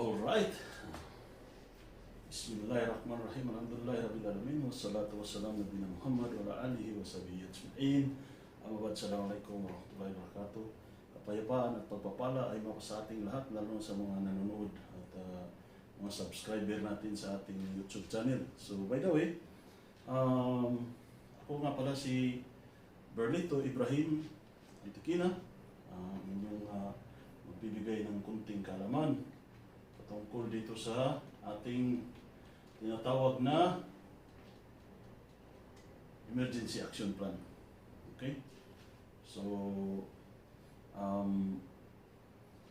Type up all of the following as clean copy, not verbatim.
Alright. Bismillahirrahmanirrahim. Alhamdulillahirrahmanirrahim. Wassalatu wassalamu Nabi Muhammad wa ala alihi wa sahbihi ajma'in. Assalamualaikum warahmatullahi wabarakatuh. Kapayapaan at pagpapala ay mapa sa ating lahat, lalo sa mga nanonood at mga subscriber natin sa ating YouTube channel. So by the way, ako nga pala si Berlito Ibrahim Antikina, inyong magbibigay ng kunting kalaman patungkol dito sa ating tinatawag na Emergency Action Plan. Okay? So,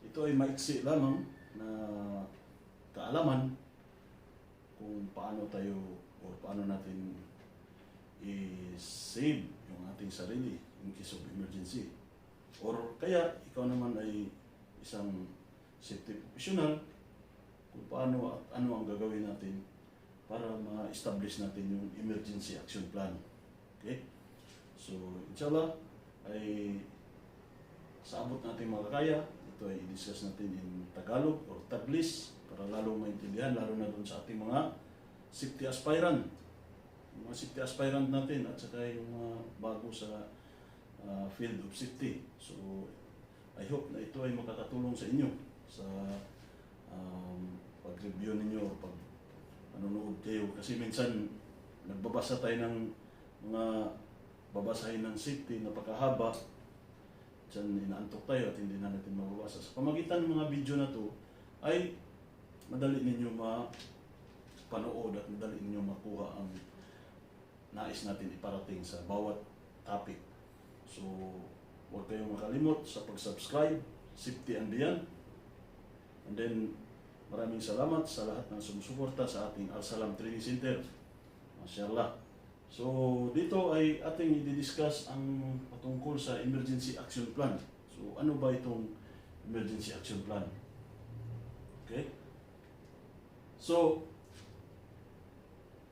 ito ay maiksi lamang na kaalaman kung paano tayo o paano natin i-save yung ating sarili in case of emergency. Or kaya ikaw naman ay isang safety professional kung paano at ano ang gagawin natin para ma-establish natin yung emergency action plan. Okay? So, inshallah, ay sa abot natin makakaya, ito ay i-discuss natin in Tagalog or Taglis para lalong maintindihan, lalo na dun sa ating mga safety aspirant. Yung mga safety aspirant natin at saka yung mga bago sa field of safety. So, I hope na ito ay makakatulong sa inyo sa pag-review ninyo o pag manonood kayo. Kasi minsan nagbabasa tayo ng mga babasahin ng safety na napakahaba. Diyan inaantok tayo at hindi na natin mababasa. Sa pamagitan ng mga video na to ay madali ninyo mapanood at madali ninyo makuha ang nais natin iparating sa bawat topic. So, huwag kayong makalimot sa pag-subscribe, Safety and Beyond. And then, maraming salamat sa lahat ng sumusuporta sa ating Al-Salam Training Center. Mashallah. So, dito ay ating i-discuss ang patungkol sa Emergency Action Plan. So, ano ba itong Emergency Action Plan? Okay? So,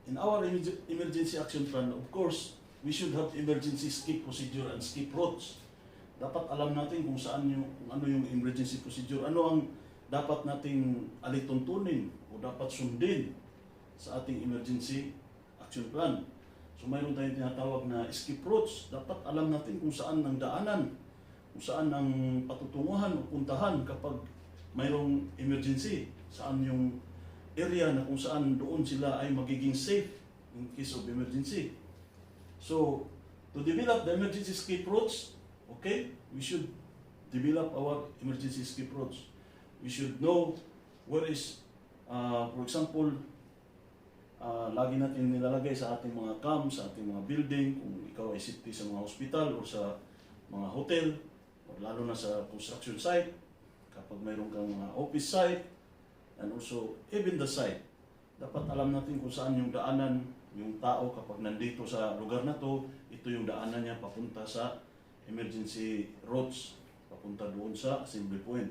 in our Emergency Action Plan, of course, we should have emergency escape procedure and escape routes. Dapat alam natin kung ano yung emergency procedure, ano ang dapat nating alituntunin o dapat sundin sa ating emergency action plan. So mayroon tayong tinatawag na escape routes. Dapat alam natin kung saan ang daanan, kung saan ang patutunguhan o puntahan kapag mayroong emergency, saan yung area na kung saan doon sila ay magiging safe in case of emergency. So, to develop the emergency escape routes, okay, we should develop our emergency escape routes. We should know where is, for example, lagi natin nilalagay sa ating mga camps, sa ating mga building, kung ikaw ay safety sa mga hospital o sa mga hotel, o lalo na sa construction site, kapag mayroon kang mga office site, and also even the site. Dapat alam natin kung saan yung daanan, yung tao kapag nandito sa lugar na to, ito yung daanan niya papunta sa emergency routes, papunta doon sa assembly point.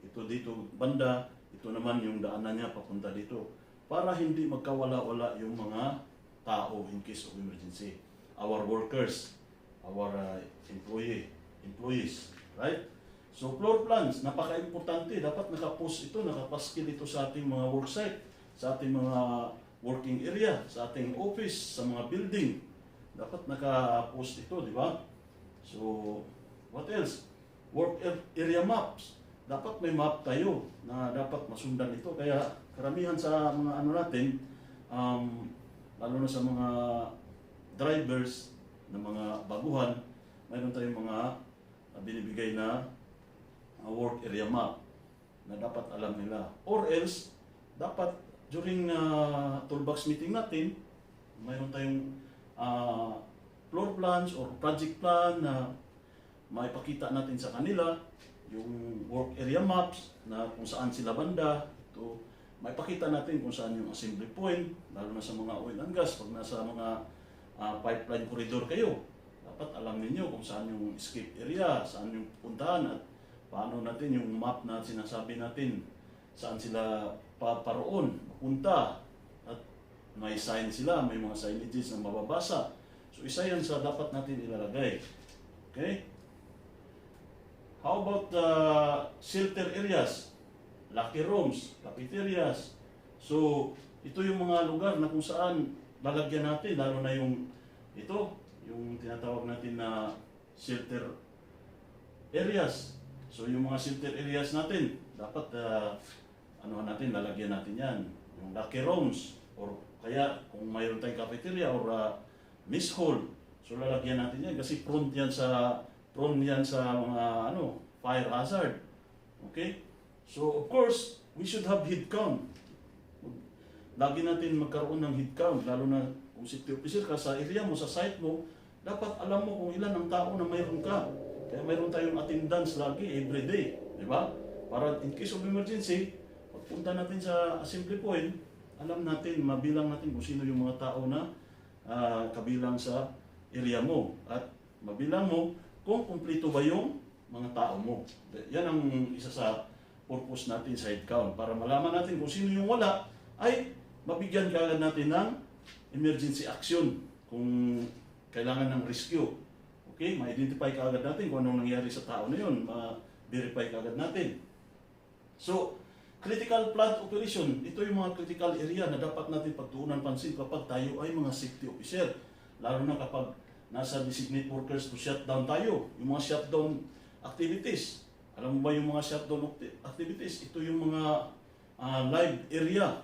Ito dito banda, ito naman yung daanan niya papunta dito. Para hindi magkawala-wala yung mga tao in case of emergency. Our workers, our employees, right? So floor plans, napaka-importante. Dapat nakapost ito, nakapaskil ito sa ating mga worksite, sa ating mga working area, sa ating office, sa mga building. Dapat naka-post ito, di ba? So, what else? Work area maps. Dapat may map tayo na dapat masundan ito. Kaya karamihan sa mga ano natin, lalo na sa mga drivers na mga baguhan, mayroon tayong mga binibigay na work area map na dapat alam nila. Or else, dapat during toolbox meeting natin, mayroon tayong floor plans or project plan na maipakita natin sa kanila, yung work area maps na kung saan sila banda. Ito, maipakita natin kung saan yung assembly point, lalo na sa mga oil and gas. Pag nasa mga pipeline corridor kayo, dapat alam ninyo kung saan yung escape area, saan yung puntahan at paano natin yung map na sinasabi natin, saan sila paroon, mapunta, at may sign sila, may mga signages na mababasa. So isa yan sa dapat natin ilalagay. Okay? How about shelter areas? locker rooms, cafeterias. So, ito yung mga lugar na kung saan lalagyan natin, lalo na yung yung tinatawag natin na shelter areas. So, yung mga shelter areas natin, dapat lalagyan natin yan. Yung locker rooms, or kaya kung mayroon tayong cafeteria or mess hall, so lalagyan natin yan kasi prone yan sa mga fire hazard. Okay? So, of course, we should have head count. Lagi natin magkaroon ng head count, lalo na kung safety officer ka sa area mo, sa site mo, dapat alam mo kung ilan ang tao na mayroon ka. Kaya mayroon tayong attendance lagi, every day. Di ba? Para in case of emergency, pagpunta natin sa assembly point, alam natin, mabilang natin kung sino yung mga tao na kabilang sa area mo. At mabilang mo kung kumpleto ba yung mga tao mo. Yan ang isa sa purpose natin sa head count. Para malaman natin kung sino yung wala, ay mabigyan kaagad natin ng emergency action kung kailangan ng rescue. Okay? Ma-identify kaagad natin kung anong nangyari sa tao na yun. Ma-verify kaagad natin. So, critical plant operation, ito yung mga critical area na dapat natin pagtuunan pansin kapag tayo ay mga safety officer. Lalo na kapag nasa designate workers to shutdown tayo. Yung mga shutdown activities. Alam mo ba yung mga shutdown activities? Ito yung mga live area,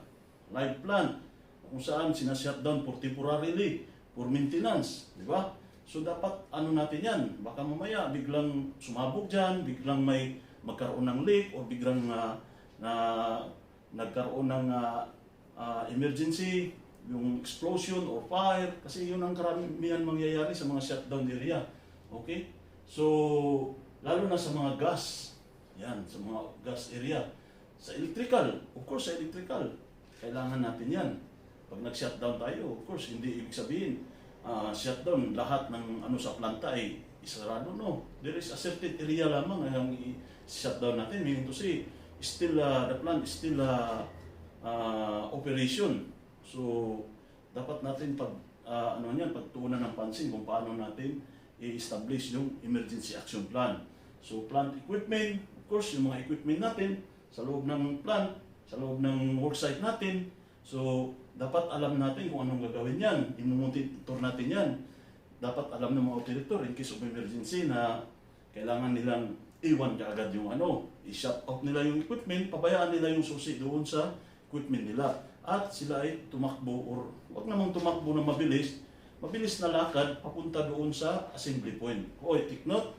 live plant, kung saan sinashutdown for temporarily, for maintenance. Di ba? So dapat natin yan. Baka mamaya biglang sumabog dyan, biglang may magkaroon ng leak, o biglang nagkaroon ng emergency, yung explosion or fire, kasi yun ang karamihan mangyayari sa mga shutdown area. Okay? So, lalo na sa mga gas, yan, sa mga gas area. Sa electrical, of course sa electrical, kailangan natin yan. Pag nag-shutdown tayo, of course, hindi ibig sabihin, shutdown, lahat ng sa planta ay isarado, no. There is a certain area lamang ang i-shutdown natin, meaning to say, still, the plant is still operation. So, dapat natin pagtuunan ng pansin kung paano natin i-establish yung emergency action plan. So, plant equipment, of course, yung mga equipment natin sa loob ng plant, sa loob ng worksite natin. So, dapat alam natin kung anong gagawin yan. I-monitor natin yan. Dapat alam ng mga operator in case of emergency na kailangan nilang iwan kaagad yung i-shut off nila yung equipment, pabayaan nila yung susi doon sa equipment nila. At sila ay tumakbo, or wag namang tumakbo na mabilis na lakad papunta doon sa assembly point. Take note,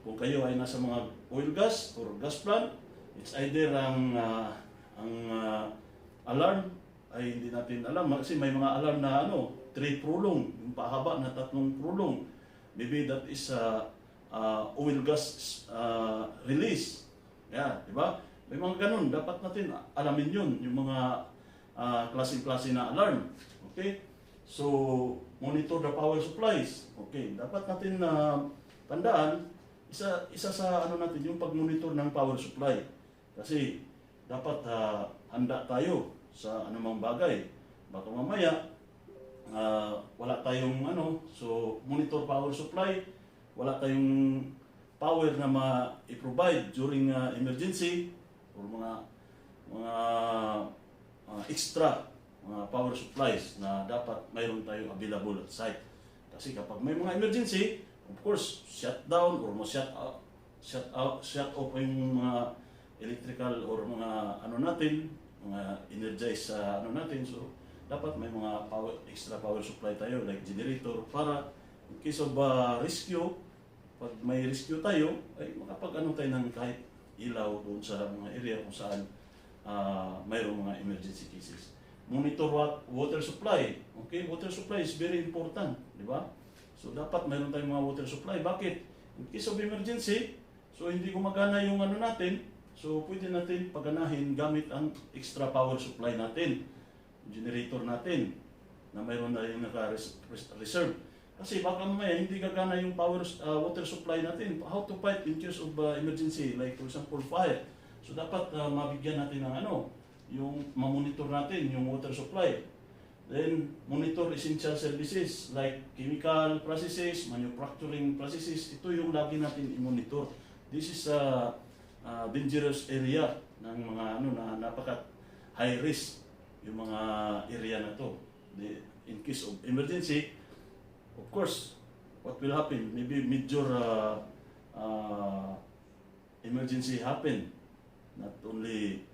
kung kayo ay nasa mga oil gas or gas plant, it's either ang alarm ay hindi natin alam kasi may mga alarm na 3 prulong, yung pahaba na 3 prulong. Maybe that is oil gas release. Yeah, di ba? May mga ganun, dapat natin alamin yun, yung mga klaseng-klase na alarm. Okay? So, monitor the power supplies. Okay, dapat natin tandaan, isa sa natin yung pag-monitor ng power supply. Kasi dapat handa tayo sa anumang bagay. Baka mamaya wala tayong so monitor power supply, wala tayong power na ma-provide during emergency or mga extra power supplies na dapat mayroon tayo available at site. Kasi kapag may mga emergency, of course, shutdown or shut off yung mga electrical or mga natin, mga energize sa natin. So, dapat may mga extra power supply tayo like generator para in case of rescue, pag may rescue tayo, ay makapag tayo ng kahit ilaw doon sa mga area kung saan mayroong mga emergency cases. Monitor water supply. Okay, water supply is very important, di ba? So dapat mayroon tayong mga water supply. Bakit? In case of emergency, so hindi gumagana yung natin, so pwede natin paganahin gamit ang extra power supply natin, generator natin, na mayroon na yung naka-reserve. Kasi baka mamaya hindi gagana yung water supply natin. How to fight in case of emergency, like for example fire. So dapat mabigyan natin ng yung mamonitor natin yung water supply. Then monitor essential services like chemical processes, manufacturing processes. Ito yung lagi natin i-monitor. This is a dangerous area. ng mga ano na napaka high risk yung mga area na to. In case of emergency, of course, what will happen? Maybe major emergency happen. Not only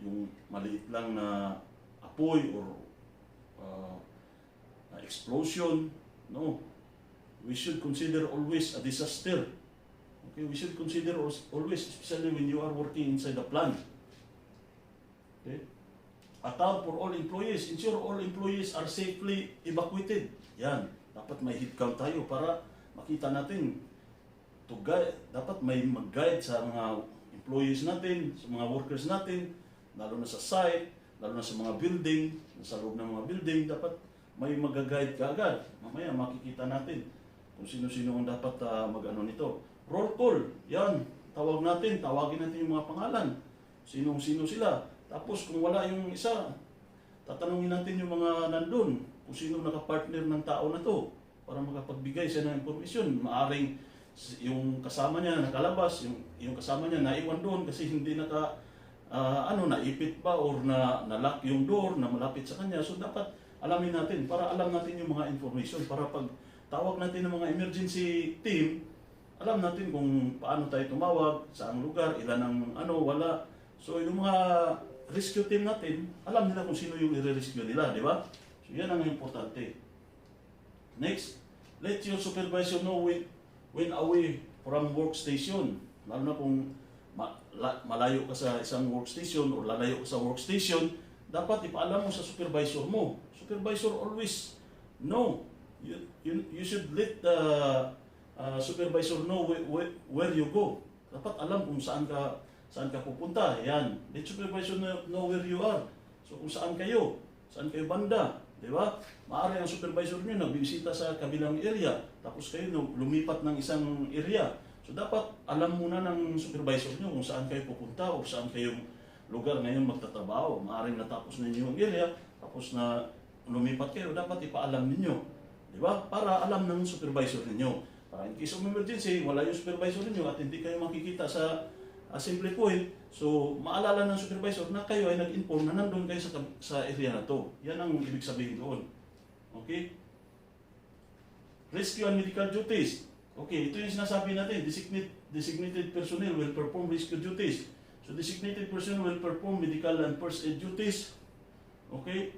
yung maliit lang na apoy or explosion. No. We should consider always a disaster. Okay, we should consider always, especially when you are working inside the plant. Okay? Account for all employees. Ensure all employees are safely evacuated. Yan. Dapat may head count tayo para makita natin. Dapat may mag-guide sa mga employees natin, sa mga workers natin, lalo na sa site, lalo na sa mga building, sa loob ng mga building, dapat may mag-guide ka agad. Mamaya makikita natin kung sino-sino ang dapat mag-ano nito. Roll call, yan, tawagin natin yung mga pangalan. Sinong-sino sila. Tapos kung wala yung isa, tatanungin natin yung mga nandun, kung sino nakapartner ng tao na to, para makapagbigay siya ng informasyon. Maaring yung kasama niya nakalabas, yung kasama niya naiwan doon kasi hindi naipit pa or na-lock yung door na malapit sa kanya. So dapat alamin natin, para alam natin yung mga information, para pag tawag natin ng mga emergency team, alam natin kung paano tayo tumawag, saang lugar, ilan ang wala. So yung mga rescue team natin, alam nila kung sino yung i-rescue nila, di ba? So yan ang importante. Next, let your supervisor know when away from workstation. Lalo na kung malayo ka sa isang workstation o lalayo ka sa workstation, dapat ipaalam mo sa supervisor mo. Supervisor always know. You should let the supervisor know where you go. Dapat alam kung saan ka pupunta. Yan. Let supervisor know where you are. So kung saan kayo banda, di ba? Maaari ang supervisor niyo nagbibisita sa kabilang area, tapos kayo lumipat ng isang area. So dapat alam muna ng supervisor niyo kung saan kayo pupunta o saan kayong lugar ngayon magtatrabaho. Maaaring natapos na yung area, tapos na lumipat kayo, dapat ipaalam ninyo. Di ba? Para alam ng supervisor ninyo. Para in case of emergency, wala yung supervisor ninyo at hindi kayo makikita sa assembly point, so maalala ng supervisor na kayo ay nag-inform na nandun kayo sa area na to. Yan ang ibig sabihin doon. Okay? Rescue and medical duties. Okay, ito yung sinasabi natin, designated personnel will perform rescue duties. So designated personnel will perform medical and first aid duties. Okay?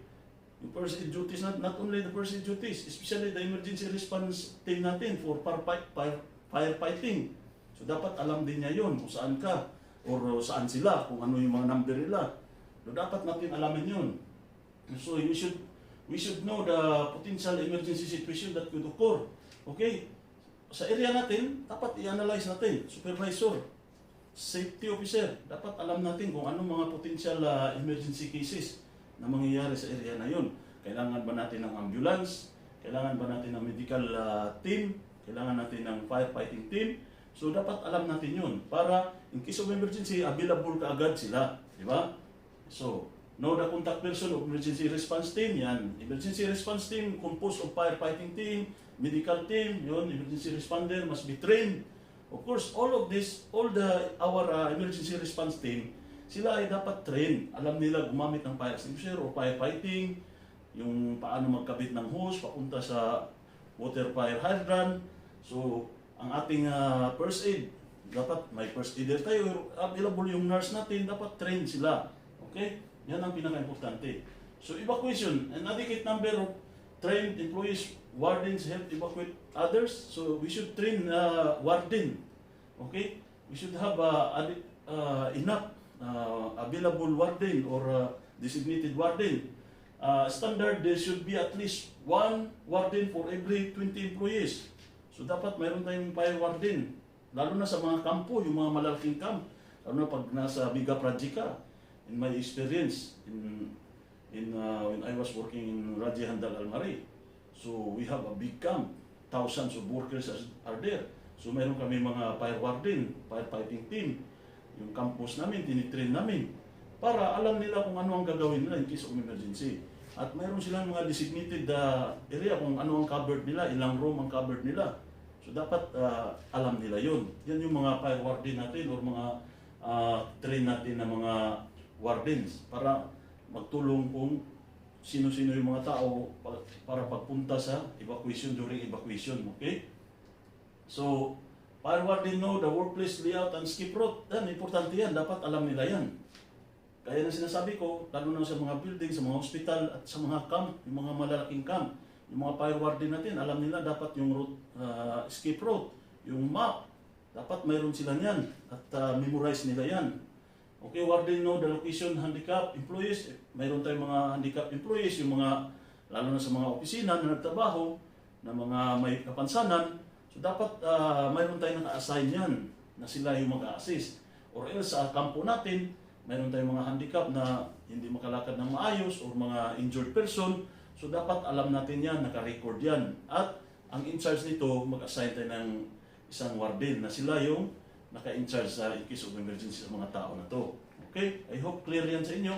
Yung first aid duties, not only the first aid duties, especially the emergency response team natin for firefighting. So dapat alam din niya yun kung saan ka or saan sila, kung ano yung mga number nila. So dapat natin alamin yun. So we should know the potential emergency situation that could occur. Okay? Sa area natin, dapat i-analyze natin. Supervisor, safety officer, dapat alam natin kung anong mga potential emergency cases na mangyayari sa area na yun. Kailangan ba natin ng ambulance? Kailangan ba natin ng medical team? Kailangan natin ng firefighting team? So dapat alam natin yun para in case of emergency, available ka agad sila. Di ba? So, know the contact person of emergency response team. Yan. Emergency response team composed of firefighting team, medical team, yun, emergency responder must be trained. Of course, all of this, our emergency response team, sila ay dapat train. Alam nila gumamit ng fire extinguisher o firefighting, yung paano magkabit ng hose papunta sa water fire hydrant. So, ang ating first aid, dapat may first aider tayo. Available yung nurse natin, dapat train sila. Okay? Yan ang pinaka-importante. So, evacuation, an adequate number of trained employees, wardens help evacuate others. So, we should train warden. Okay? We should have enough available warden or designated warden. Standard, there should be at least one warden for every 20 employees. So dapat mayroon tayong fire warden, lalo na sa mga kampo, yung mga malalaking camp, lalo na pag nasa Biga Project ka. In my experience, when I was working in Raji Handal Almari, so we have a big camp, thousands of workers are there. So mayroon kami mga fire warden, firefighting team, yung campus namin, tinitrain namin, para alam nila kung ano ang gagawin nila in case of emergency. At mayroon silang mga designated area kung ano ang covered nila, ilang room ang covered nila. So dapat alam nila yun. Yan yung mga fire warden natin or mga train natin ng mga wardens para magtulong kung sino-sino yung mga tao para pagpunta sa evacuation during evacuation. Okay? So, fire warden know the workplace layout and skip route. Yan, importante yan. Dapat alam nila yan. Kaya na sinasabi ko, lalo na sa mga building, sa mga hospital at sa mga camp, yung mga malalaking camp, yung mga fire warden natin, alam nila dapat yung route, escape route, yung map, dapat mayroon sila yan at memorize nila yan. Okay, warden know the location, handicap employees, mayroon tayong mga handicap employees, yung mga, lalo na sa mga opisina na nagtrabaho, na mga may kapansanan, so dapat mayroon tayong naka-assign yan, na sila yung mag-a-assist. Or else sa kampo natin, mayroon tayong mga handicap na hindi makalakad ng maayos or mga injured person. So dapat alam natin yan, naka-record yan. At ang in-charge nito, mag-assign tayo ng isang warden na sila yung naka-in-charge sa in case of emergency sa mga tao na to. Okay? I hope clear yan sa inyo.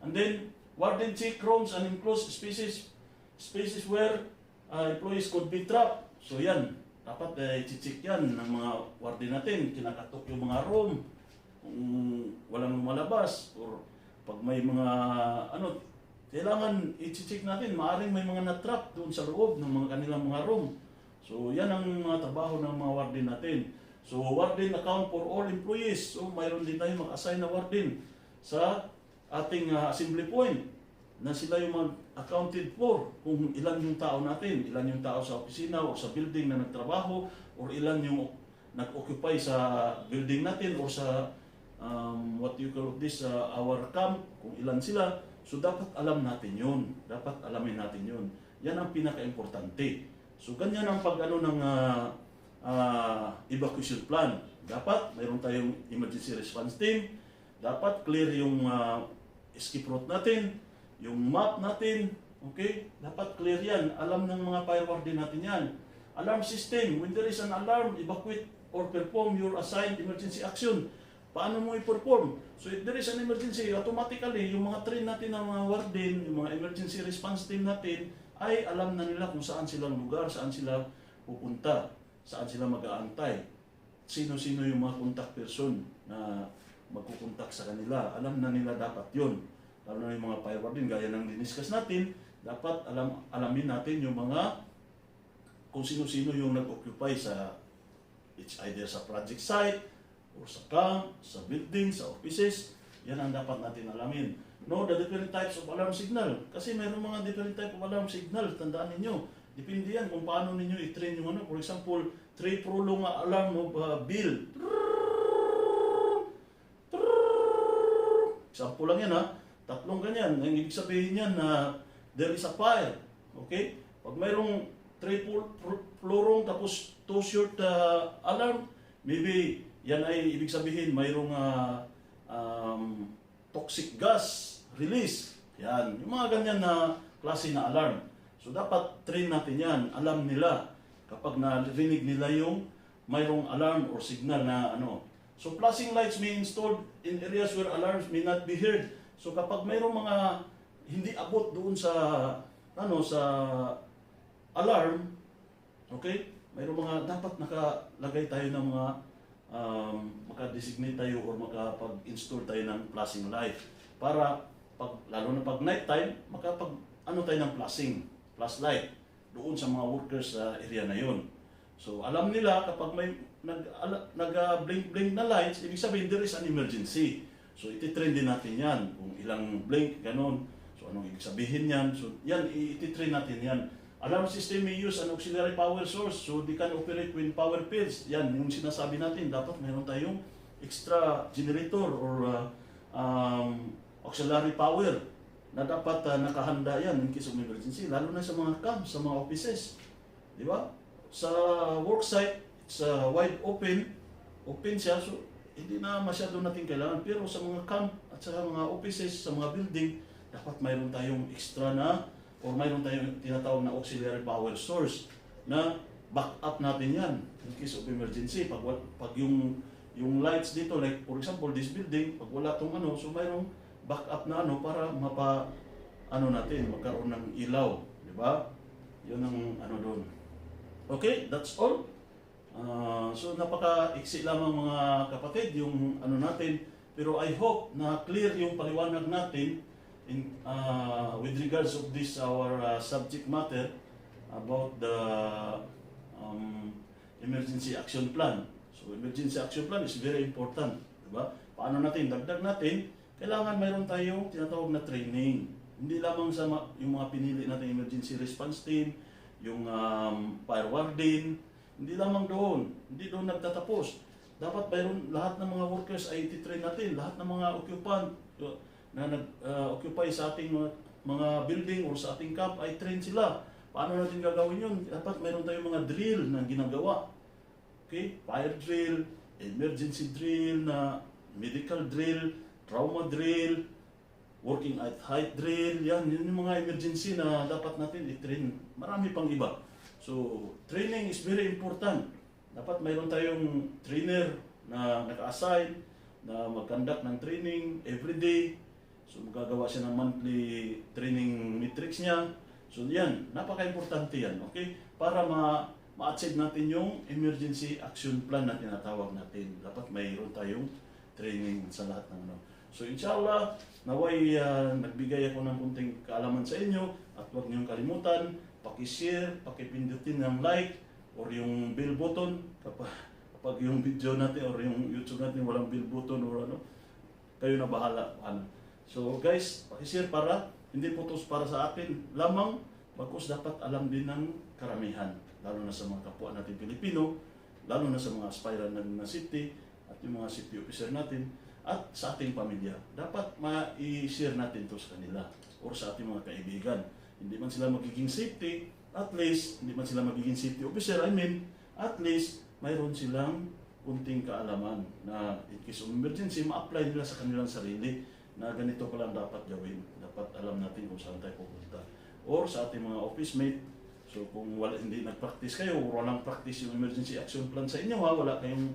And then, warden check rooms and enclosed spaces where employees could be trapped. So yan, dapat i-check yan ng mga warden natin. Kinakatok yung mga room, kung walang lumalabas, or pag may mga kailangan i-check natin, maaaring may mga na-trap doon sa loob ng mga kanilang mga room. So yan ang mga trabaho ng mga warden natin. So warden account for all employees. So mayroon din tayo mag-assign na warden sa ating assembly point na sila yung mag-accounted for kung ilan yung tao natin, ilan yung tao sa opisina o sa building na nagtrabaho, or ilan yung nag-occupy sa building natin o sa what you call this, our camp, kung ilan sila. So dapat alam natin yun. Dapat alamin natin yun. Yan ang pinaka-importante. So ganyan ang pag-ano ng evacuation plan. Dapat mayroon tayong emergency response team. Dapat clear yung escape route natin, yung map natin. Okay? Dapat clear yan. Alam ng mga fire warden natin yan. Alarm system. When there is an alarm, evacuate or perform your assigned emergency action. Paano mo i-perform? So if there is an emergency, automatically, yung mga train natin ng mga warden, yung mga emergency response team natin, ay alam na nila kung saan silang lugar, saan sila pupunta, saan sila mag-aantay, sino-sino yung mga contact person na magkukontak sa kanila. Alam na nila dapat yun. Lalo na yung mga fire warden, gaya ng diniscuss natin, dapat alamin natin yung mga kung sino-sino yung nag-occupy sa, it's either sa project site, or sa camp, sa building, sa offices. Yan ang dapat natin alamin. No, the different types of alarm signal. Kasi mayroong mga different type of alarm signal. Tandaan ninyo. Depende yan kung paano ninyo i-train yung ano. For example, 3 prolong alarm of bill. Example lang yan ha. 3 ganyan. Ang ibig sabihin yan na there is a fire. Okay? Pag mayroong 3 prolong tapos 2 short alarm, maybe yan ay ibig sabihin mayroong toxic gas release. Yan. Yung mga ganyan na klase na alarm. So dapat train natin yan. Alam nila kapag narinig nila yung mayroong alarm or signal na ano. So flashing lights may installed in areas where alarms may not be heard. So kapag mayroong mga hindi abot doon sa sa alarm, okay? Mayroong mga dapat nakalagay tayo ng mga maka-designate tayo or makapag-install tayo ng flashing light para lalo na pag night time, tayo ng flashlight doon sa mga workers sa area na yon. So alam nila kapag may nag-blink na lights, ibig sabihin there is an emergency. So ititrain din natin yan kung ilang blink, ganon. So anong ibig sabihin yan? So yan, ititrain natin yan. Alarm system may use an auxiliary power source so they can operate when power fails. Yan, yung sinasabi natin, dapat mayroon tayong extra generator or auxiliary power na dapat nakahanda yan in case of emergency, lalo na sa mga camps, sa mga offices. Di ba? Sa worksite, it's wide open siya, so hindi na masyado natin kailangan. Pero sa mga camp at sa mga offices, sa mga building, dapat mayroon tayong extra na or mayroon tayong tinatawag na auxiliary power source na backup natin yan in case of emergency. Pag yung lights dito, like for example, this building, pag wala tong so mayroong backup na para natin, magkaroon ng ilaw. Di ba? Yun ang doon. Okay, that's all. So napaka-iksi lamang mga kapatid yung ano natin, pero I hope na clear yung paliwanag natin with regards of this our subject matter about the emergency action plan. So emergency action plan is very important, di ba? Paano natin dagdag natin? Kailangan mayroon tayong tinatawag na training. Hindi lamang sa yung mga pinili nating emergency response team, yung fire warden, hindi lamang doon, hindi doon nagtatapos. Dapat mayroon lahat ng mga workers ay ititrain natin, lahat ng mga occupant na nag-occupy sa ating mga building or sa ating camp ay train sila. Paano natin gagawin yun? Dapat mayroon tayong mga drill na ginagawa. Okay? Fire drill, emergency drill, na medical drill, trauma drill, working at height drill, yan yung mga emergency na dapat natin i-train. Marami pang iba. So, training is very important. Dapat mayroon tayong trainer na naka-assign na mag-conduct ng training every day. So, magagawa siya ng monthly training matrix niya. So, yan, napaka-importante yan, okay? Para ma-achieve natin yung emergency action plan na tinatawag natin. Dapat mayroon tayong training sa lahat ng ano. So, inshallah, naway nagbigay ako ng kunting kaalaman sa inyo at huwag niyong kalimutan, paki-share, paki-pindutin ng like or yung bell button kapag yung video natin or yung YouTube natin walang bell button or ano, kayo na bahala. So, guys, paki-share para hindi po ito para sa atin lamang, bagkus dapat alam din ng karamihan, lalo na sa mga kapwa natin Pilipino, lalo na sa mga aspirant na safety at yung mga safety officer natin at sa ating pamilya. Dapat ma-i-share natin ito sa kanila or sa ating mga kaibigan. Hindi man sila magiging safety, at least, hindi man sila magiging safety officer, at least, mayroon silang kunting kaalaman na in case of emergency, ma-apply nila sa kanilang sarili na ganito pa lang dapat gawin. Dapat alam natin kung saan tayo pupunta. Or sa ating mga office mate, so kung hindi nag-practice kayo, or walang practice yung emergency action plan sa inyo, wala kayong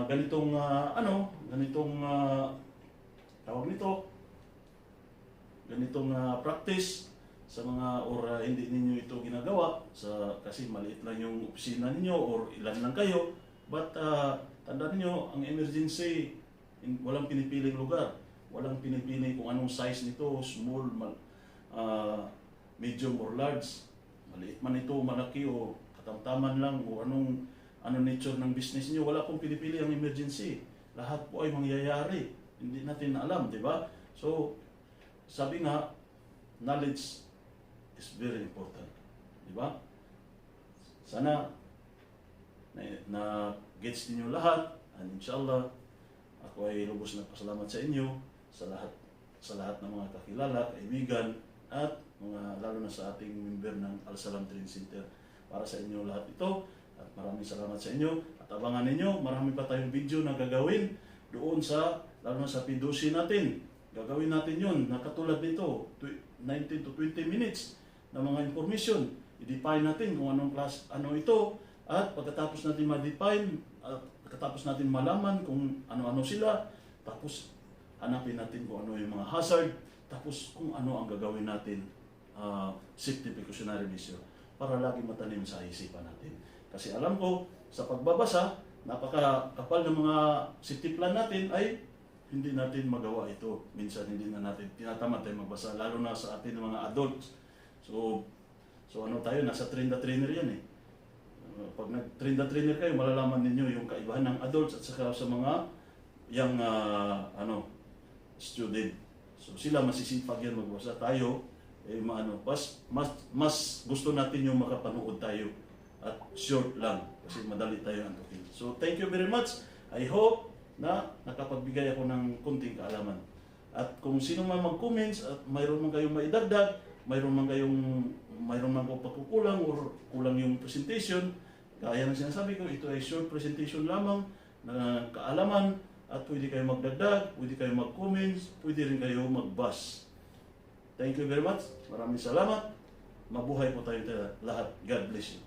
ganitong tawag nito, ganitong practice sa mga or hindi ninyo ito ginagawa kasi maliit lang yung opisina ninyo or ilan lang kayo, but tandaan niyo ang emergency walang pinipiling lugar, walang pinipili kung anong size nito, small, medium or large, maliit man ito, malaki o katamtaman lang o anong nature ng business niyo, wala pong pinipili ang emergency. Lahat po ay mangyayari. Hindi natin alam, di ba? So, sabi nga, knowledge is very important. Di ba? Sana na gets niyo lahat, and inshallah, ako ay lubos na pasalamat sa inyo, sa lahat ng mga kakilala, kaibigan, at mga lalo na sa ating member ng Al-Salam Training Center. Para sa inyo lahat ito, at maraming salamat sa inyo. At abangan ninyo, marami pa tayong video na gagawin doon sa, lalo na sa PDOSI natin. Gagawin natin yun, na katulad nito, 19 to 20 minutes na mga information. I-define natin kung anong class, ano ito, at pagkatapos natin ma-define, at pagkatapos natin malaman kung ano-ano sila, tapos hanapin natin kung ano yung mga hazard, tapos kung ano ang gagawin natin, safety precautionary measure, para lagi matanim sa isipan natin. Kasi alam ko, sa pagbabasa, napakakapal ng mga safety plan natin ay hindi natin magawa ito. Minsan hindi na natin tinatamad tayo magbasa, lalo na sa atin mga adults. So ano tayo, nasa train the trainer yan eh. Pag nag-train the trainer kayo, malalaman ninyo yung kaibahan ng adults at saka sa mga young student. So sila masisipag yan magbasa. Tayo, mas gusto natin yung makapanood tayo at short lang kasi madali tayo antukin. So thank you very much. I hope na nakapagbigay ako ng kunting kaalaman. At kung sino man mag-comments at mayroon man kayong maidagdag, mayroon man pagkukulang or kulang yung presentation, kaya ng sinasabi ko, ito ay short presentation lamang na kaalaman at pwede kayo magdagdag, pwede kayo mag-comments, pwede rin kayo mag-bus. Thank you very much. Maraming salamat. Mabuhay po tayo lahat. God bless you.